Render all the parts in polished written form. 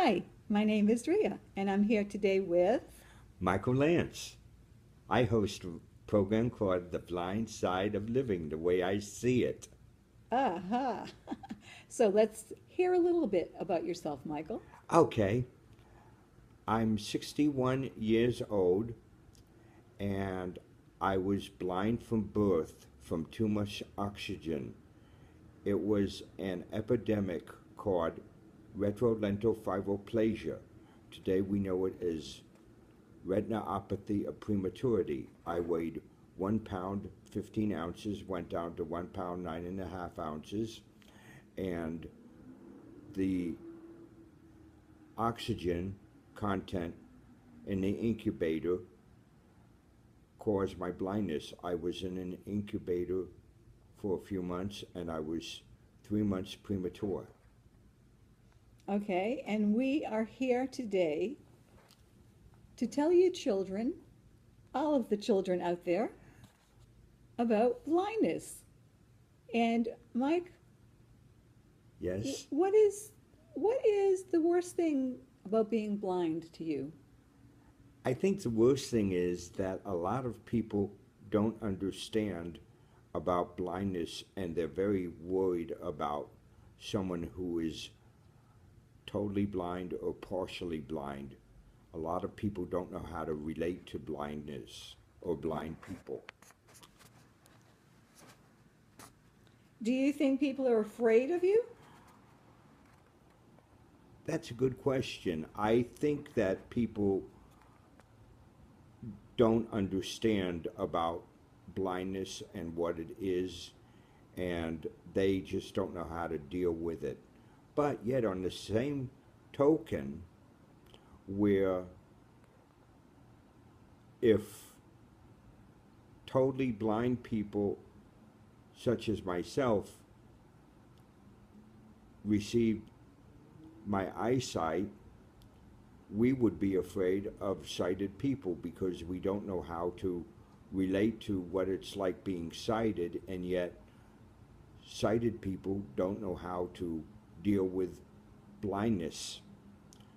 Hi, my name is Rhea, and I'm here today with. Michael Lantz. I host a program called The Blind Side of Living, the way I see it. Aha! So let's hear a little bit about yourself, Michael. Okay, I'm 61 years old and I was blind from birth from too much oxygen. It was an epidemic called retrolentofibromalacia. Today we know it as retinopathy of prematurity. I weighed 1 pound 15 ounces, went down to 1 pound 9.5 ounces, and the oxygen content in the incubator caused my blindness. I was in an incubator for a few months and I was 3 months premature. Okay, and we are here today to tell you children, all of the children out there, about blindness. And Mike, Yes? what is the worst thing about being blind to you? I think the worst thing is that a lot of people don't understand about blindness and they're very worried about someone who is totally blind or partially blind. A lot of people don't know how to relate to blindness or blind people. Do you think people are afraid of you? That's a good question. I think that people don't understand about blindness and what it is, and they just don't know how to deal with it. But yet, on the same token, where if totally blind people, such as myself, received my eyesight, we would be afraid of sighted people because we don't know how to relate to what it's like being sighted, and yet sighted people don't know how to deal with blindness.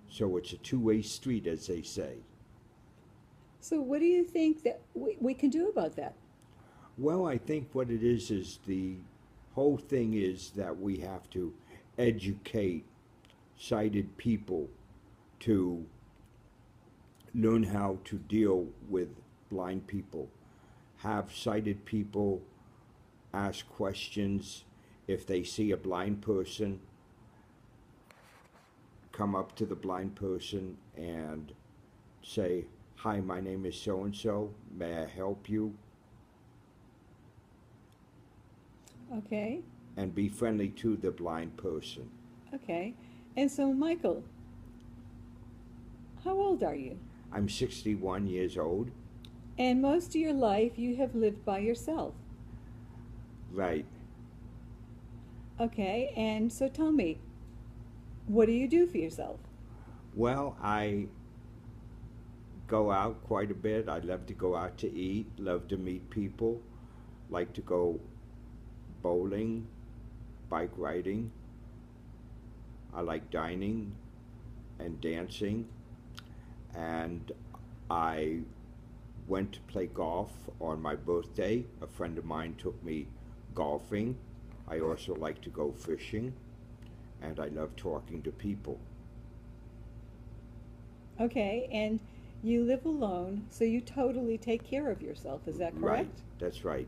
So it's a two-way street, as they say. So what do you think that we can do about that? Well, I think what it is the whole thing is that we have to educate sighted people to learn how to deal with blind people. Have sighted people ask questions. If they see a blind person, come up to the blind person and say, "Hi, my name is so and so. May I help you?" Okay, And be friendly to the blind person. okay. And so, Michael, how old are you? I'm 61 years old. And most of your life you have lived by yourself. Right. Okay, and so tell me, what do you do for yourself? Well, I go out quite a bit. I love to go out to eat, love to meet people, like to go bowling, bike riding. I like dining and dancing. And I went to play golf on my birthday. A friend of mine took me golfing. I also like to go fishing, and I love talking to people. Okay, and you live alone, so you totally take care of yourself, is that Right, correct? that's right.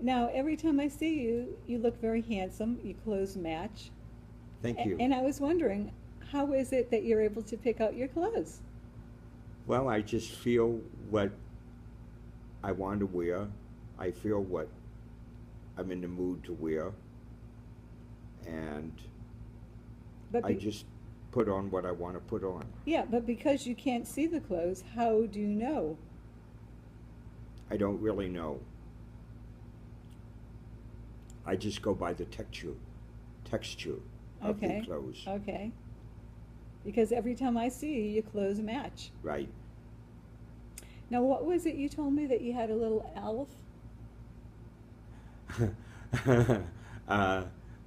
Now, every time I see you, you look very handsome, your clothes match. Thank you. And I was wondering, how is it that you're able to pick out your clothes? Well, I just feel what I want to wear. I feel what I'm in the mood to wear, and But I be, just put on what I want to put on. yeah, but because you can't see the clothes, how do you know? I don't really know. I just go by the texture of the Okay, clothes. okay. Because every time I see you, your clothes match. Right. Now, what was it you told me that you had a little elf? uh,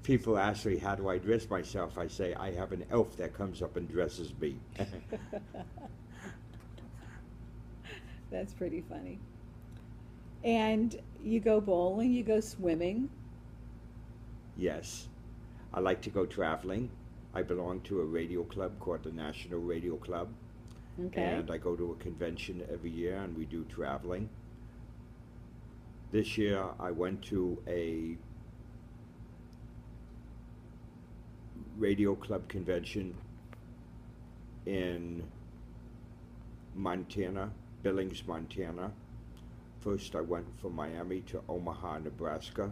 People ask me, how do I dress myself? I say, I have an elf that comes up and dresses me. That's pretty funny. And you go bowling, you go swimming. Yes. I like to go traveling. I belong to a radio club called the National Radio Club. Okay. And I go to a convention every year and we do traveling. This year I went to a radio club convention in Montana, Billings, Montana. First I went from Miami to Omaha, Nebraska,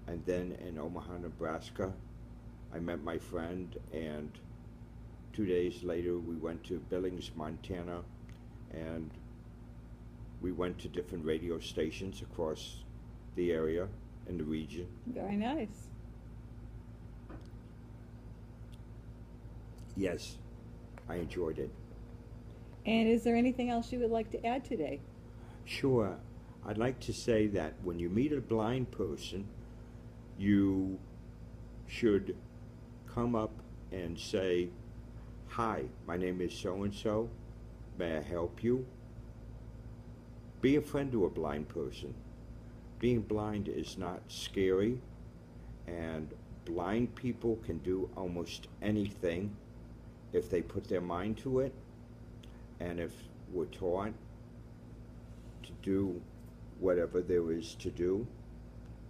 and then in Omaha, Nebraska I met my friend, and 2 days later we went to Billings, Montana, and we went to different radio stations across the area in the region. Very nice. Yes, I enjoyed it. And is there anything else you would like to add today? Sure. I'd like to say that when you meet a blind person, you should come up and say, "Hi, my name is so-and-so. May I help you?" Be a friend to a blind person. Being blind is not scary, and blind people can do almost anything if they put their mind to it, and if we're taught to do whatever there is to do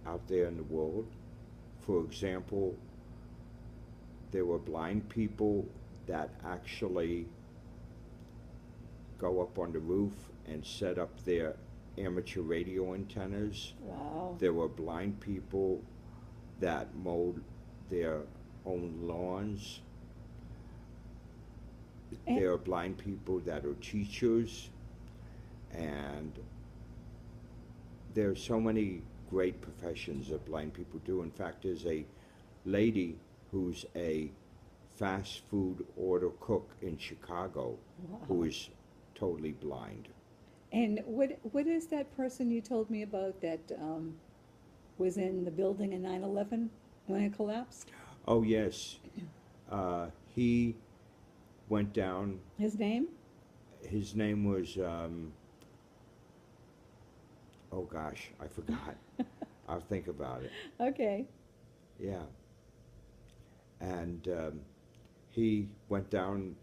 out there in the world. For example, there were blind people that actually go up on the roof and set up their amateur radio antennas. Wow. There were blind people that mowed their own lawns. And there are blind people that are teachers, and there are so many great professions that blind people do. In fact, there's a lady who's a fast food order cook in Chicago who wow. is totally blind. And what is that person you told me about that was in the building in 9/11 when it collapsed? Oh yes, he went down. His name? His name was, oh gosh, I forgot. I'll think about it. Okay. Yeah. And he went down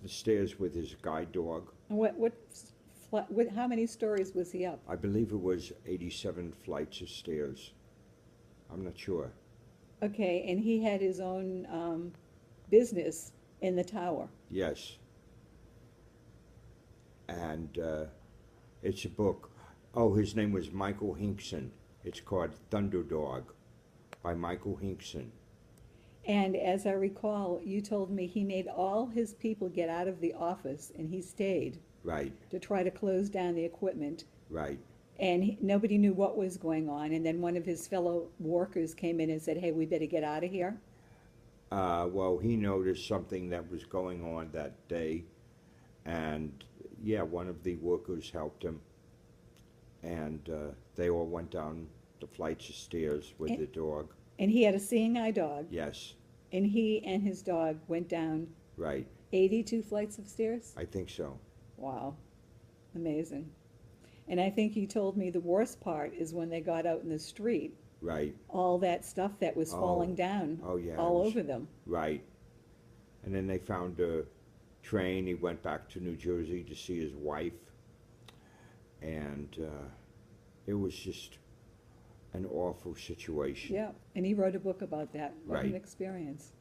the stairs with his guide dog. And how many stories was he up? I believe it was 87 flights of stairs. I'm not sure. Okay, and he had his own business in the tower. Yes. And it's a book. Oh, his name was Michael Hinkson. It's called Thunderdog by Michael Hinkson. And as I recall, you told me he made all his people get out of the office and he stayed Right, to try to close down the equipment. right. And nobody knew what was going on. And then one of his fellow workers came in and said, "Hey, we better get out of here." Well, he noticed something that was going on that day, and yeah, one of the workers helped him, and they all went down the flights of stairs with And- the dog. And he had a seeing eye dog. Yes, And he and his dog went down right. 82 flights of stairs. I think so. Wow. Amazing. And I think you told me the worst part is when they got out in the street, Right, all that stuff that was Oh. falling down oh yeah. all it was- over them. Right. And then they found a train. He went back to New Jersey to see his wife, and it was just an awful situation. Yeah, and he wrote a book about that. What an Right. experience.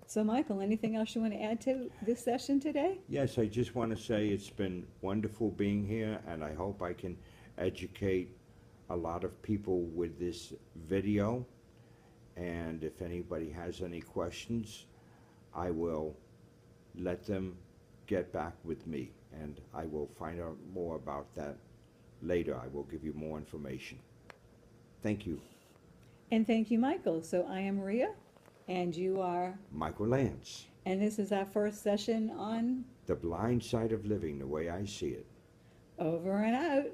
So, Michael, anything else you want to add to this session today? Yes, I just want to say it's been wonderful being here, and I hope I can educate a lot of people with this video. And if anybody has any questions, I will let them get back with me, and I will find out more about that later. I will give you more information. Thank you. And thank you, Michael. So I am Rhea, and you are, Michael Lantz, and this is our first session on The Blind Side of Living, the way I see it. Over and Out.